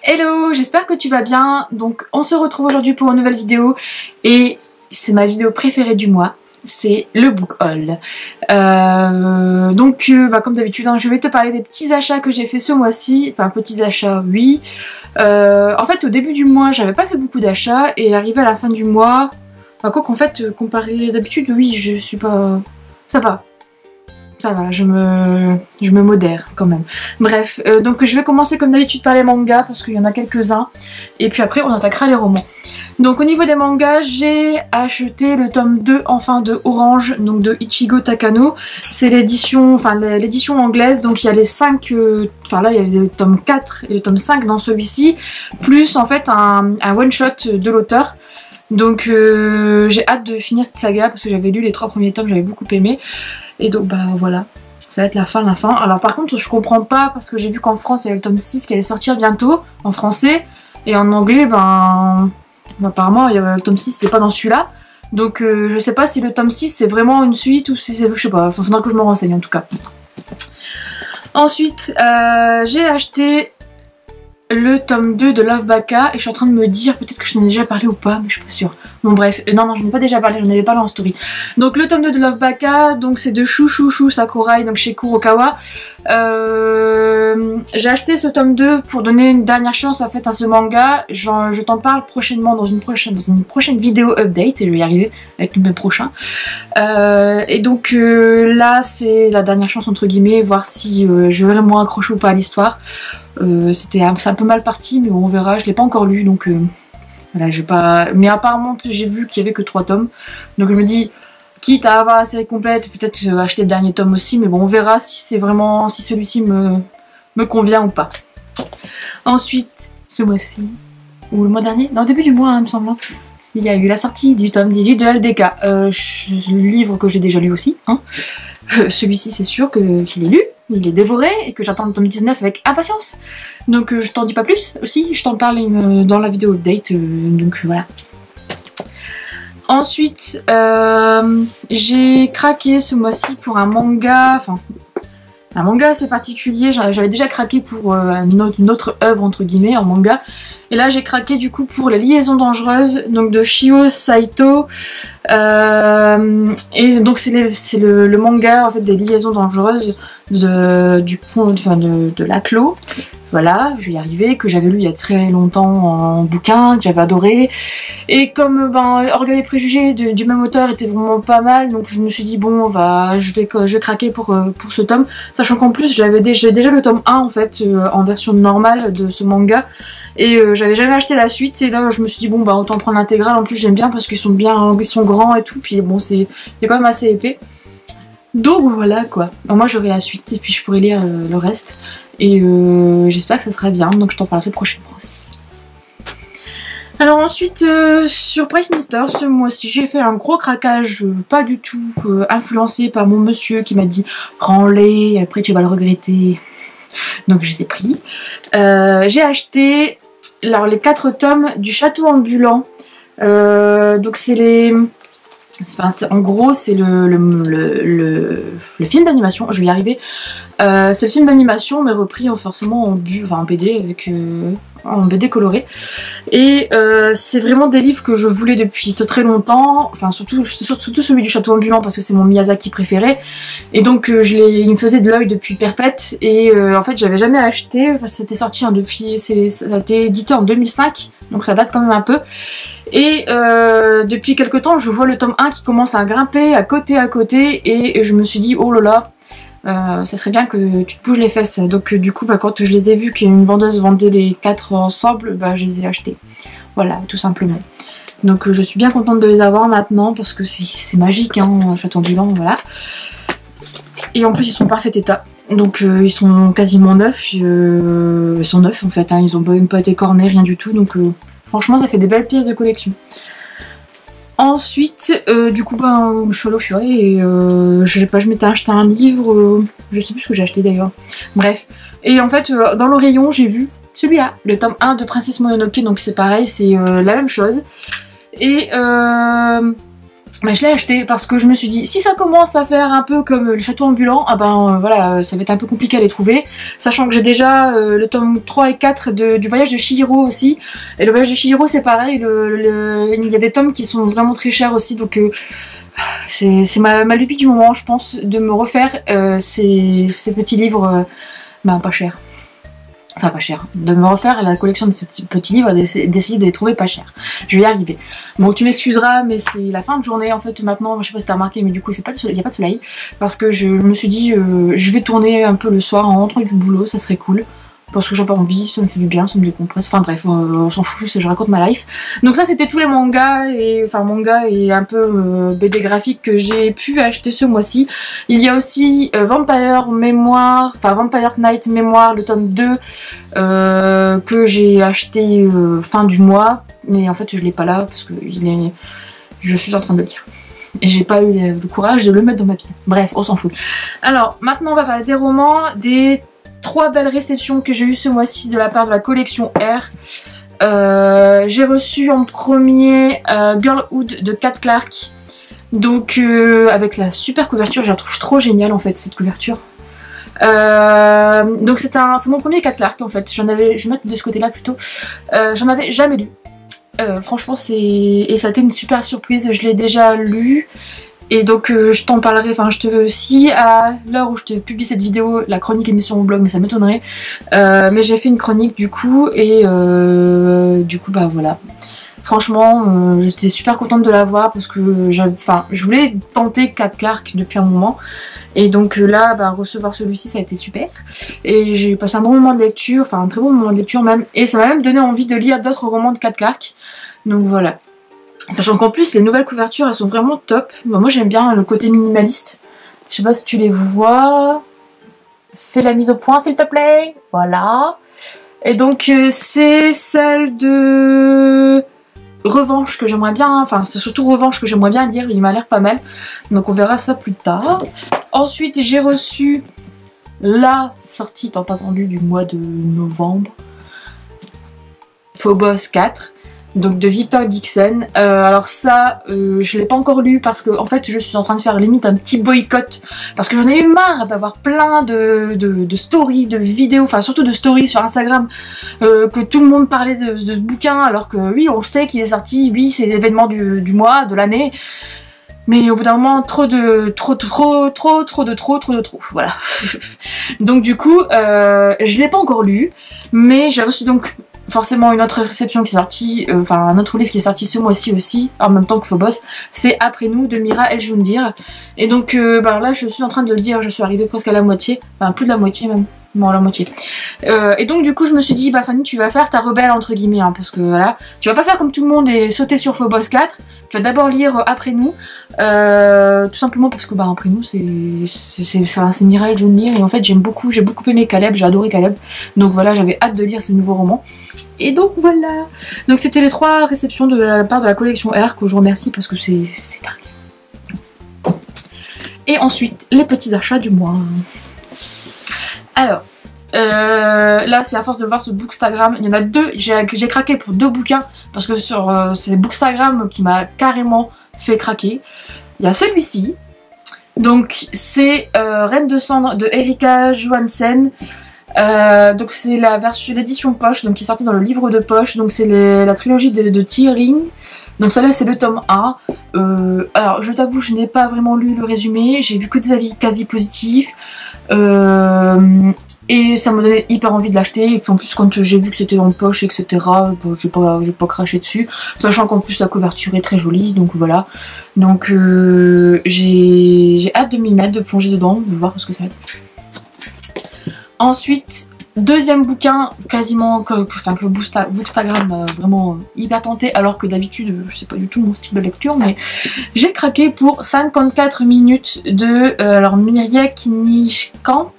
Hello, j'espère que tu vas bien. Donc on se retrouve aujourd'hui pour une nouvelle vidéo et c'est ma vidéo préférée du mois, c'est le book haul. Comme d'habitude, je vais te parler des petits achats que j'ai fait ce mois-ci. Enfin, petits achats, oui. En fait, au début du mois, j'avais pas fait beaucoup d'achats et arrivé à la fin du mois, comparé d'habitude, oui, je suis pas... Ça va, je me modère quand même. Bref, donc je vais commencer comme d'habitude par les mangas parce qu'il y en a quelques-uns. Et puis après on attaquera les romans. Donc au niveau des mangas, j'ai acheté le tome 2 enfin de Orange, donc de Ichigo Takano. C'est l'édition, l'édition anglaise, donc il y a les 5, il y a le tome 4 et le tome 5 dans celui-ci, plus en fait un one-shot de l'auteur. Donc j'ai hâte de finir cette saga parce que j'avais lu les 3 premiers tomes, j'avais beaucoup aimé. Et donc bah voilà, ça va être la fin. Alors par contre je comprends pas parce que j'ai vu qu'en France il y a le tome 6 qui allait sortir bientôt en français. Et en anglais apparemment il y a le tome 6 c'est pas dans celui-là. Donc je sais pas si le tome 6 c'est vraiment une suite ou si c'est... je sais pas, il faudra que je me renseigne en tout cas. Ensuite j'ai acheté le tome 2 de Love Baka et je suis en train de me dire peut-être que je n'en ai déjà parlé ou pas, mais je suis pas sûre. Bon bref, non je n'ai pas déjà parlé, j'en avais parlé en story. Donc le tome 2 de Love Baka, donc c'est de Shushu Sakurai, donc chez Kurokawa. J'ai acheté ce tome 2 pour donner une dernière chance en fait à ce manga. Je t'en parle prochainement dans une prochaine vidéo update et je vais y arriver avec le prochain. Et donc là c'est la dernière chance entre guillemets, voir si je vais vraiment accrocher ou pas à l'histoire. C'est un peu mal parti mais on verra, je l'ai pas encore lu donc voilà, j'ai pas... Mais apparemment en plus j'ai vu qu'il y avait que 3 tomes donc je me dis quitte à avoir la série complète peut-être acheter le dernier tome aussi, mais bon on verra si c'est vraiment, si celui-ci me convient ou pas. Ensuite ce mois-ci ou le mois dernier, non, au début du mois il me semble, il y a eu la sortie du tome 18 de LDK, livre que j'ai déjà lu aussi hein. Celui-ci c'est sûr que je l'ai lu, il est dévoré et que j'attends le tome 19 avec impatience. Donc je t'en dis pas plus aussi, je t'en parle dans la vidéo update, donc voilà. Ensuite j'ai craqué ce mois-ci pour un manga, un manga assez particulier. J'avais déjà craqué pour une autre œuvre entre guillemets en manga. Et là j'ai craqué du coup pour Les Liaisons Dangereuses, donc de Shio Saito. Et donc c'est le manga en fait des Liaisons Dangereuses de Laclos. Voilà, je vais y arriver, que j'avais lu il y a très longtemps en bouquin, que j'avais adoré. Et comme Orgueil et Préjugés du même auteur était vraiment pas mal, donc je me suis dit bon, je vais craquer pour ce tome. Sachant qu'en plus j'ai déjà le tome 1 en fait, en version normale de ce manga. Et j'avais jamais acheté la suite et là je me suis dit bon autant prendre l'intégrale, en plus j'aime bien parce qu'ils sont grands et tout, puis bon c'est quand même assez épais. Donc voilà quoi, alors, moi j'aurai la suite et puis je pourrai lire le reste et j'espère que ça sera bien, donc je t'en parlerai prochainement aussi. Alors ensuite sur PriceMister ce mois-ci j'ai fait un gros craquage, pas du tout influencé par mon monsieur qui m'a dit prends-les, après tu vas le regretter. Donc je les ai pris. J'ai acheté les 4 tomes du Château Ambulant. Donc c'est les... en gros c'est le film d'animation, je vais y arriver. C'est le film d'animation mais repris forcément en BD avec en BD coloré. Et c'est vraiment des livres que je voulais depuis très longtemps, surtout celui du Château Ambulant parce que c'est mon Miyazaki préféré. Et donc il me faisait de l'œil depuis perpète et en fait j'avais jamais acheté, c'était sorti ça a été édité en 2005, donc ça date quand même un peu. Et depuis quelques temps je vois le tome 1 qui commence à grimper à côté et je me suis dit oh là là, ça serait bien que tu te bouges les fesses. Donc du coup quand je les ai vus qu'une vendeuse vendait les 4 ensemble, je les ai achetés. Voilà, tout simplement. Donc je suis bien contente de les avoir maintenant parce que c'est magique hein, Château Ambulant, voilà. Et en plus ils sont en parfait état. Donc ils sont quasiment neufs, ils sont neufs en fait, hein, ils ont même pas été cornés, rien du tout, donc franchement ça fait des belles pièces de collection. Ensuite, du coup, je suis allée au Furet et je m'étais acheté un livre, je sais plus ce que j'ai acheté d'ailleurs. Bref, et en fait, dans le rayon, j'ai vu celui-là, le tome 1 de Princesse Mononoke, donc c'est pareil, c'est la même chose. Et bah, je l'ai acheté parce que je me suis dit, si ça commence à faire un peu comme le château ambulant, ah ben voilà, ça va être un peu compliqué à les trouver. Sachant que j'ai déjà le tome 3 et 4 du voyage de Chihiro aussi. Et le voyage de Chihiro c'est pareil, il y a des tomes qui sont vraiment très chers aussi, donc c'est ma lubie du moment, je pense, de me refaire ces petits livres ben, pas chers. Enfin pas cher, de me refaire la collection de ces petits livres et d'essayer de les trouver pas chers. Je vais y arriver. Bon, tu m'excuseras, mais c'est la fin de journée en fait maintenant, je sais pas si t'as remarqué, mais du coup il n'y a pas de soleil, parce que je me suis dit je vais tourner un peu le soir en rentrant du boulot, ça serait cool. Parce que j'ai pas envie, ça me fait du bien, ça me décompresse, enfin bref, on s'en fout, je raconte ma life. Donc ça c'était tous les mangas et un peu BD graphiques que j'ai pu acheter ce mois-ci. Il y a aussi Vampire Knight Mémoire, le tome 2 que j'ai acheté fin du mois, mais en fait je l'ai pas là parce que je suis en train de le lire. Et j'ai pas eu le courage de le mettre dans ma pile. Bref, on s'en fout. Alors maintenant on va parler des romans, des 3 belles réceptions que j'ai eues ce mois-ci de la part de la collection R. J'ai reçu en premier Girlhood de Kat Clark. Donc avec la super couverture, je la trouve trop géniale en fait cette couverture. Donc c'est mon premier Kat Clark en fait. Je vais mettre de ce côté là plutôt. J'en avais jamais lu. Franchement et ça a été une super surprise, je l'ai déjà lu. Et donc je t'en parlerai, si à l'heure où je te publie cette vidéo, la chronique est mise sur mon blog, mais ça m'étonnerait. Mais j'ai fait une chronique du coup, et du coup bah voilà. Franchement, j'étais super contente de la voir parce que je voulais tenter Kat Clark depuis un moment. Et donc là, bah, recevoir celui-ci, ça a été super. Et j'ai passé un bon moment de lecture, un très bon moment de lecture même. Et ça m'a même donné envie de lire d'autres romans de Kat Clark. Donc voilà. Sachant qu'en plus les nouvelles couvertures elles sont vraiment top. Bon, moi j'aime bien le côté minimaliste. Je sais pas si tu les vois. Fais la mise au point s'il te plaît. Voilà. Et donc c'est celle de Revanche que j'aimerais bien. C'est surtout Revanche que j'aimerais bien lire. Il m'a l'air pas mal. Donc on verra ça plus tard. Ensuite j'ai reçu la sortie tant attendue du mois de novembre. Phobos 4. Donc de Victor Dixon. Alors ça, je l'ai pas encore lu parce que en fait je suis en train de faire limite un petit boycott parce que j'en ai eu marre d'avoir plein de stories, de vidéos, surtout de stories sur Instagram que tout le monde parlait de ce bouquin alors que oui on sait qu'il est sorti, oui c'est l'événement du mois, de l'année. Mais au bout d'un moment, trop de trop, voilà. Donc du coup, je l'ai pas encore lu, mais j'ai reçu donc forcément une autre réception qui est sortie, un autre livre qui est sorti ce mois-ci aussi, en même temps que Phobos, c'est Après nous de Mira El Joundir. Et donc là je suis en train de le dire, je suis arrivée presque à la moitié, plus de la moitié même. Bon, la moitié. Et donc du coup je me suis dit, bah Fanny tu vas faire ta rebelle entre guillemets, parce que voilà, tu vas pas faire comme tout le monde et sauter sur Phobos 4, tu vas d'abord lire Après nous, tout simplement parce que Après nous c'est Mireille Jounir et en fait j'ai beaucoup aimé Caleb, j'ai adoré Caleb, donc voilà j'avais hâte de lire ce nouveau roman. Et donc voilà, donc c'était les 3 réceptions de la part de la collection R que je remercie parce que c'est dingue. Et ensuite les petits achats du mois. Alors, là c'est à force de voir ce Bookstagram, il y en a 2, j'ai craqué pour 2 bouquins parce que c'est Bookstagram qui m'a carrément fait craquer. Il y a celui-ci, donc c'est Reine de Cendre de Erika Johansen. Donc c'est la version, l'édition poche, donc qui est sortie dans le livre de poche, donc c'est la trilogie de Tearling. Donc ça là c'est le tome 1. Alors je t'avoue je n'ai pas vraiment lu le résumé, j'ai vu que des avis quasi positifs. Et ça m'a donné hyper envie de l'acheter. Et puis en plus quand j'ai vu que c'était en poche etc, j'ai pas craché dessus. Sachant qu'en plus la couverture est très jolie, donc voilà. Donc j'ai hâte de m'y mettre, de plonger dedans, de voir ce que ça va être. Ensuite, deuxième bouquin, quasiment que Bookstagram m'a vraiment hyper tenté, alors que d'habitude c'est pas du tout mon style de lecture, mais j'ai craqué pour 54 minutes de Mirja Knieskamp.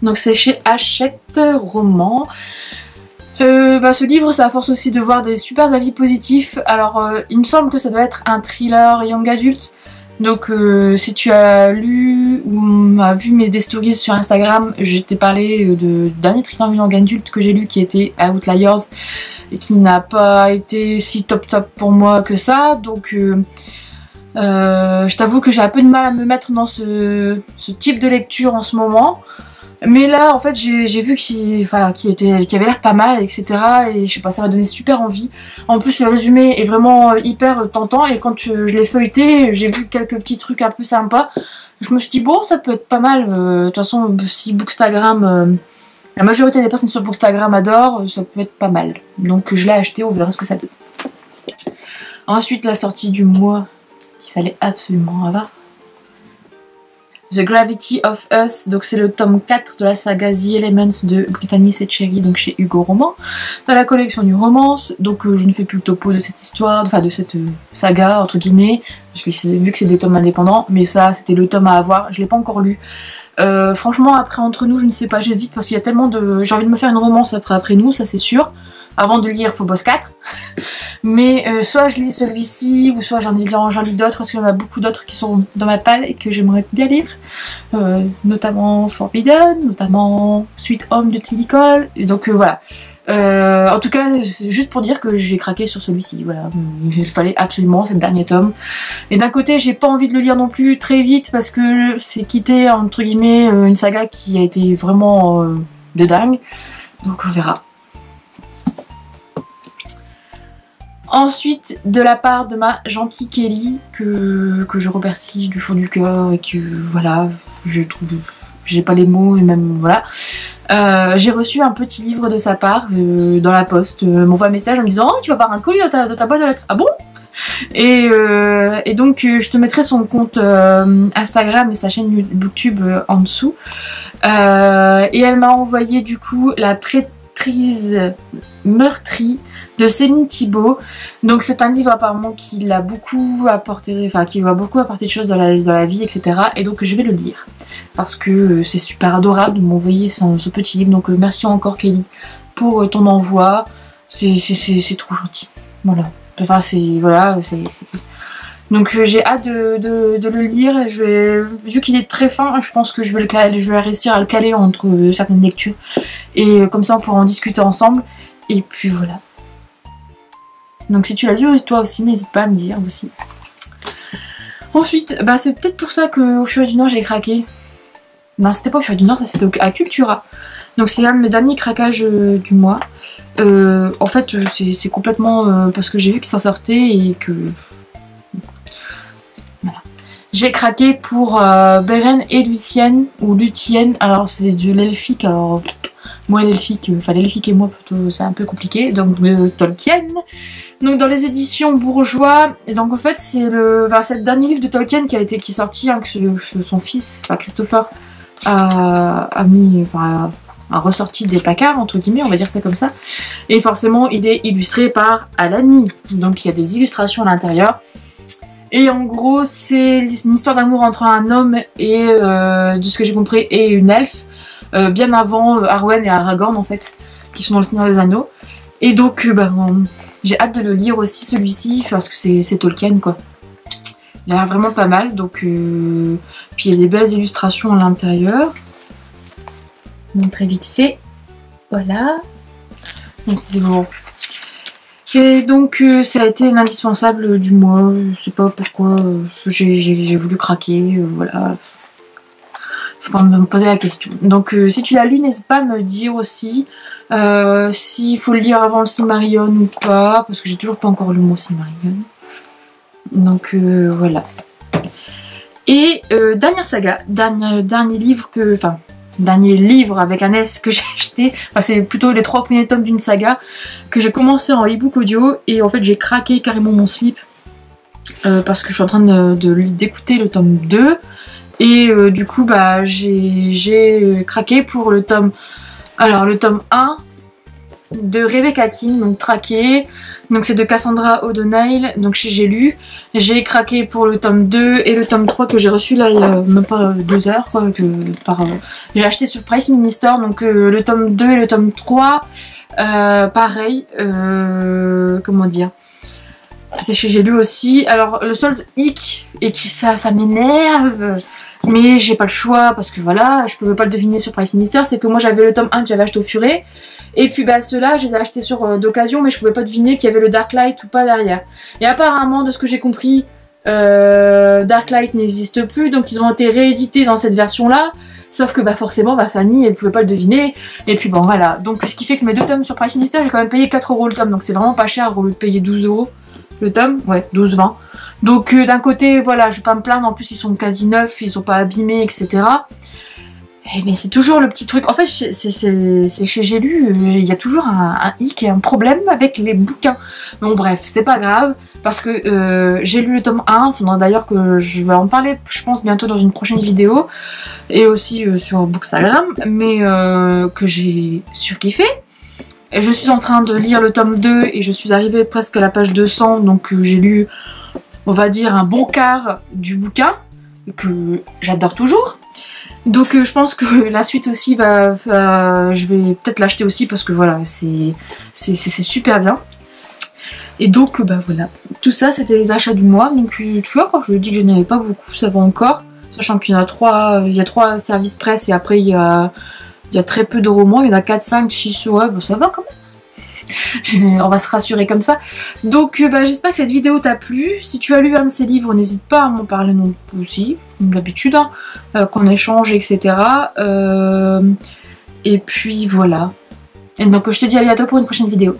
Donc c'est chez Hachette Roman. Ce livre, ça à force aussi de voir des super avis positifs. Alors il me semble que ça doit être un thriller young adulte. Donc si tu as lu ou as vu des stories sur Instagram, je t'ai parlé de dernier thriller young adulte que j'ai lu qui était Outliers et qui n'a pas été si top pour moi que ça. Donc Je t'avoue que j'ai un peu de mal à me mettre dans ce type de lecture en ce moment. Mais là, en fait, j'ai vu qu'il avait l'air pas mal, etc. Et je sais pas, ça m'a donné super envie. En plus, le résumé est vraiment hyper tentant. Et quand je l'ai feuilleté, j'ai vu quelques petits trucs un peu sympas. Je me suis dit, bon, ça peut être pas mal. De toute façon, si Bookstagram, la majorité des personnes sur Bookstagram adorent, ça peut être pas mal. Donc je l'ai acheté, on verra ce que ça donne. Ensuite, la sortie du mois qu'il fallait absolument avoir. The Gravity of Us, donc c'est le tome 4 de la saga The Elements de Brittany Setcheri, donc chez Hugo Roman, dans la collection du romance. Donc je ne fais plus le topo de cette histoire, enfin de cette saga entre guillemets, parce que vu que c'est des tomes indépendants, mais ça c'était le tome à avoir, je l'ai pas encore lu. Franchement, après Entre nous, je ne sais pas, j'hésite parce qu'il y a tellement de... J'ai envie de me faire une romance après nous, ça c'est sûr. Avant de lire Phobos 4. Mais soit je lis celui-ci, ou soit j'en lis d'autres, parce qu'il y en a beaucoup d'autres qui sont dans ma palle et que j'aimerais bien lire. Notamment Forbidden, notamment Sweet Home de Tilly Cole. Donc voilà. En tout cas, c'est juste pour dire que j'ai craqué sur celui-ci. Voilà, il fallait absolument, c'est le dernier tome. Et d'un côté, j'ai pas envie de le lire non plus très vite parce que c'est quitter entre guillemets une saga qui a été vraiment de dingue. Donc on verra. Ensuite, de la part de ma gentille Kelly, que je remercie du fond du cœur et que voilà, je trouve, j'ai pas les mots et même voilà. J'ai reçu un petit livre de sa part dans la poste. M'envoie un message en me disant oh, tu vas avoir un colis dans ta boîte de lettres. Ah bon? Et donc je te mettrai son compte Instagram et sa chaîne YouTube en dessous. Et elle m'a envoyé du coup la prêtrise meurtrie de Céline Thibault. Donc c'est un livre apparemment qui l'a beaucoup apporté, enfin qui va beaucoup apporter de choses dans la vie, etc. Et donc je vais le lire parce que c'est super adorable de m'envoyer ce petit livre. Donc merci encore Kelly pour ton envoi. C'est trop gentil. Voilà. Enfin c'est voilà. Donc j'ai hâte de le lire. Vu qu'il est très fin, je pense que je vais réussir à le caler entre certaines lectures. Et comme ça on pourra en discuter ensemble. Et puis voilà. Donc si tu l'as lu toi aussi, n'hésite pas à me dire aussi. Ensuite, bah c'est peut-être pour ça qu'au Furet du Nord j'ai craqué. Non, c'était pas au Furet du Nord, ça c'était à Cultura. Donc c'est un de mes derniers craquages du mois. En fait c'est complètement parce que j'ai vu que ça sortait et que... Voilà. J'ai craqué pour Beren et Lucienne, ou Luthienne, alors c'est de l'elfique, alors... Moi l'elfique, enfin l'elfique et moi plutôt, c'est un peu compliqué, donc Tolkien. Donc dans les éditions Bourgeois, et donc en fait c'est le dernier livre de Tolkien qui est sorti, hein, que son fils, enfin Christopher, a ressorti des placards, entre guillemets, on va dire ça comme ça. Et forcément il est illustré par Alani, donc il y a des illustrations à l'intérieur. Et en gros c'est une histoire d'amour entre un homme et, de ce que j'ai compris, et une elfe. Bien avant Arwen et Aragorn en fait, qui sont dans le Seigneur des Anneaux. Et donc j'ai hâte de le lire aussi celui-ci, parce que c'est Tolkien quoi. Il a l'air vraiment pas mal, donc puis il y a des belles illustrations à l'intérieur. Donc très vite fait, voilà. Donc c'est bon. Et donc ça a été l'indispensable du mois, je sais pas pourquoi, j'ai voulu craquer, voilà. Faut pas me poser la question. Donc si tu l'as lu, n'hésite pas à me dire aussi s'il faut le lire avant le Silmarillion ou pas, parce que j'ai toujours pas encore lu mon Silmarillion. Donc voilà. Et dernière saga, dernier livre que... Enfin, dernier livre avec un S que j'ai acheté. Enfin, c'est plutôt les 3 premiers tomes d'une saga que j'ai commencé en e-book audio, et en fait j'ai craqué carrément mon slip parce que je suis en train d'écouter le tome 2. Et du coup bah j'ai craqué pour le tome... Alors le tome 1 de Rebecca King, donc traqué. Donc c'est de Cassandra O'Donnell, donc j'ai lu. J'ai craqué pour le tome 2 et le tome 3 que j'ai reçu là il y a même pas 2 heures quoi, j'ai acheté sur Price Minister. Donc le tome 2 et le tome 3 pareil, comment dire, j'ai lu aussi. Alors le seul hic, et qui ça m'énerve, mais j'ai pas le choix parce que voilà, je pouvais pas le deviner sur Price Minister, c'est que moi j'avais le tome 1 que j'avais acheté au Furet, et puis bah ceux-là je les ai achetés sur d'occasion, mais je pouvais pas deviner qu'il y avait le Dark Light ou pas derrière. Et apparemment de ce que j'ai compris, Darklight n'existe plus, donc ils ont été réédités dans cette version-là. Sauf que bah forcément, bah Fanny, elle pouvait pas le deviner. Et puis bon, voilà. Donc ce qui fait que mes 2 tomes sur Price Minister, j'ai quand même payé 4 € le tome. Donc c'est vraiment pas cher au lieu de payer 12 € le tome. Ouais, 12,20. Donc d'un côté, voilà, je vais pas me plaindre. En plus, ils sont quasi neufs, ils sont pas abîmés, etc. Mais c'est toujours le petit truc. En fait, c'est chez J'ai lu, il y a toujours un hic et un problème avec les bouquins. Bon bref, c'est pas grave. Parce que j'ai lu le tome 1, il faudra d'ailleurs que je vais en parler, je pense, bientôt dans une prochaine vidéo. Et aussi sur Bookstagram, mais que j'ai surkiffé. Et je suis en train de lire le tome 2 et je suis arrivée presque à la page 200, donc j'ai lu, on va dire, un bon quart du bouquin, que j'adore toujours. Donc je pense que la suite aussi je vais peut-être l'acheter aussi parce que voilà, c'est super bien. Et donc bah voilà, tout ça c'était les achats du mois. Donc tu vois, quand je dis que je n'avais pas beaucoup, ça va encore. Sachant qu'il y en a 3, il y a 3 services presse et après il y a très peu de romans, il y en a 4, 5, 6, ouais bah ça va quand même. On va se rassurer comme ça. Donc bah, j'espère que cette vidéo t'a plu. Si tu as lu un de ces livres, n'hésite pas à m'en parler non plus aussi, comme d'habitude, hein, qu'on échange, etc. Et puis voilà. Et donc je te dis à bientôt pour une prochaine vidéo.